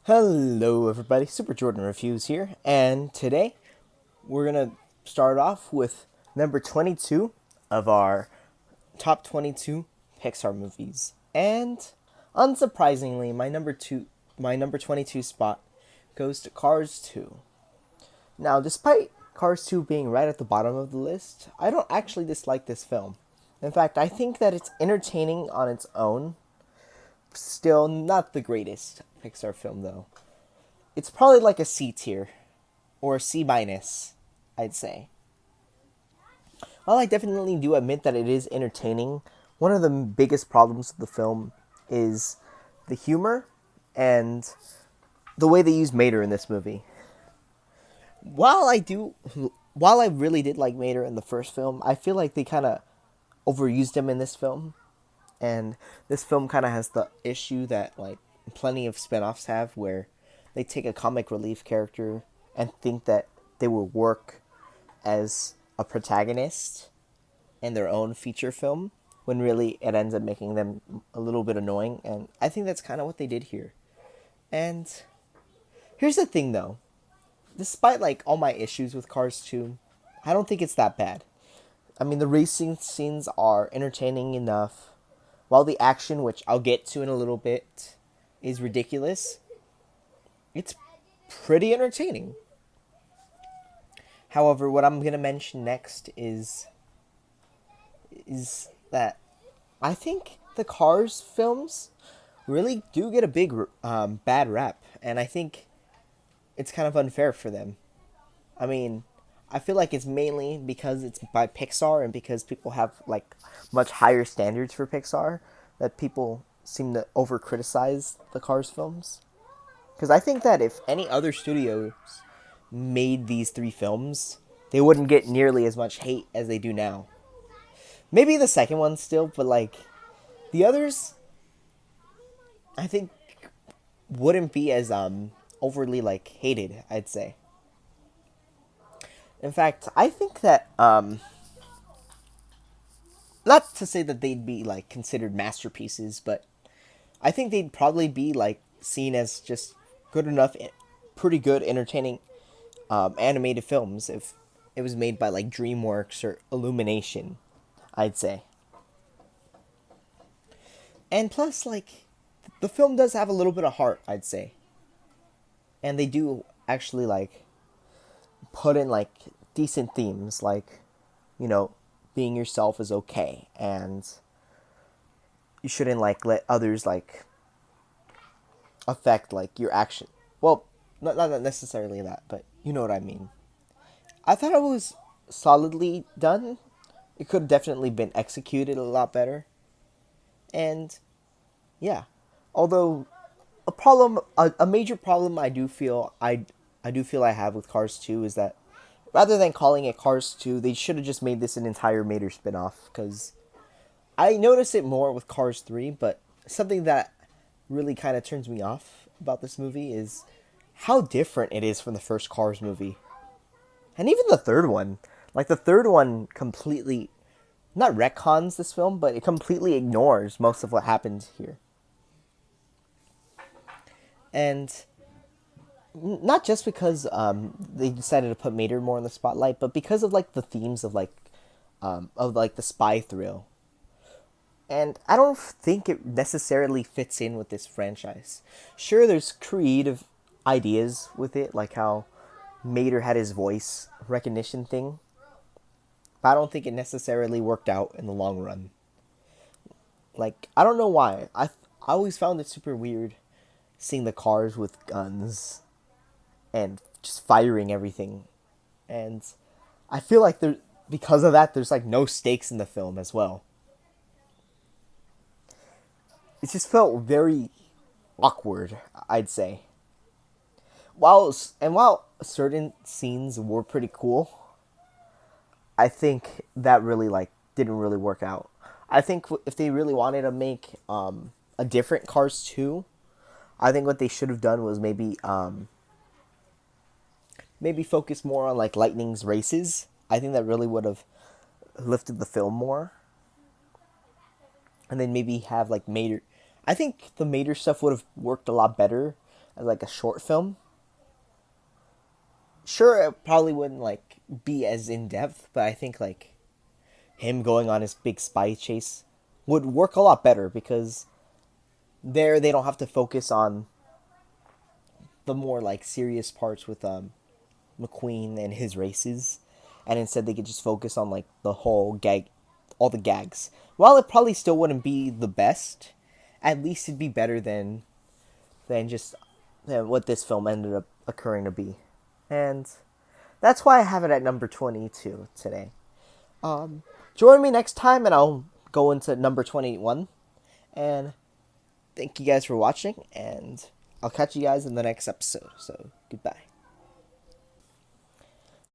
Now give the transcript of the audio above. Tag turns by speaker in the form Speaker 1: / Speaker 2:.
Speaker 1: Hello, everybody. Super Jordan Reviews here, and today we're gonna start off with number 22 of our top 22 Pixar movies. And unsurprisingly, my number 22 spot goes to Cars 2. Now, despite Cars 2 being right at the bottom of the list, I don't actually dislike this film. In fact, I think that it's entertaining on its own. Still not the greatest Pixar film though. It's probably like a C tier or a C minus, I'd say. While I definitely do admit that it is entertaining, one of the biggest problems of the film is the humor and the way they use Mater in this movie. While I do, while I really did like Mater in the first film, I feel like they kind of overused him in this film, and this film kind of has the issue that like plenty of spin-offs have, where they take a comic relief character and think that they will work as a protagonist in their own feature film, when really it ends up making them a little bit annoying. And I think that's kind of what they did here. And here's the thing though, despite like all my issues with Cars 2, I don't think it's that bad. I mean, the racing scenes are entertaining enough, while the action, which I'll get to in a little bit, is ridiculous. It's pretty entertaining. However, what I'm gonna mention next is that I think the Cars films really do get a big bad rap, and I think it's kind of unfair for them. I mean, I feel like it's mainly because it's by Pixar and because people have like much higher standards for Pixar that people seem to over criticize the Cars films. Because I think that if any other studios made these three films, they wouldn't get nearly as much hate as they do now. Maybe the second one still, but like the others, I think wouldn't be as overly like hated, I'd say. In fact, I think that not to say that they'd be like considered masterpieces, but I think they'd probably be like seen as just good enough, pretty good, entertaining animated films if it was made by like DreamWorks or Illumination, I'd say. And plus, like, the film does have a little bit of heart, I'd say. And they do actually like put in like decent themes, like, you know, being yourself is okay, and you shouldn't like let others like affect like your action. Well, not necessarily that, but you know what I mean. I thought it was solidly done. It could have definitely been executed a lot better. And yeah, although a major problem I do feel I have with Cars 2 is that rather than calling it Cars 2, they should have just made this an entire Mater spin-off, because I notice it more with Cars 3, but something that really kind of turns me off about this movie is how different it is from the first Cars movie. And even the third one. Like, the third one completely, not retcons this film, but it completely ignores most of what happened here. And not just because they decided to put Mater more in the spotlight, but because of like the themes of like the spy thrill. And I don't think it necessarily fits in with this franchise. Sure, there's creative ideas with it, like how Mater had his voice recognition thing, but I don't think it necessarily worked out in the long run. Like, I don't know why. I always found it super weird seeing the cars with guns and just firing everything. And I feel like because of that, there's like no stakes in the film as well. It just felt very awkward, I'd say. While certain scenes were pretty cool, I think that really like didn't really work out. I think if they really wanted to make a different Cars 2, I think what they should have done was maybe focus more on like Lightning's races. I think that really would have lifted the film more. And then maybe have like Mater. I think the Mater stuff would have worked a lot better as like a short film, sure it probably wouldn't like be as in depth, but I think like him going on his big spy chase would work a lot better because there they don't have to focus on the more like serious parts with McQueen and his races, and instead they could just focus on like the whole gag, all the gags. While it probably still wouldn't be the best, at least it'd be better than just what this film ended up occurring to be, and that's why I have it at number 22 today. Join me next time, and I'll go into number 21. And thank you guys for watching, and I'll catch you guys in the next episode. So goodbye.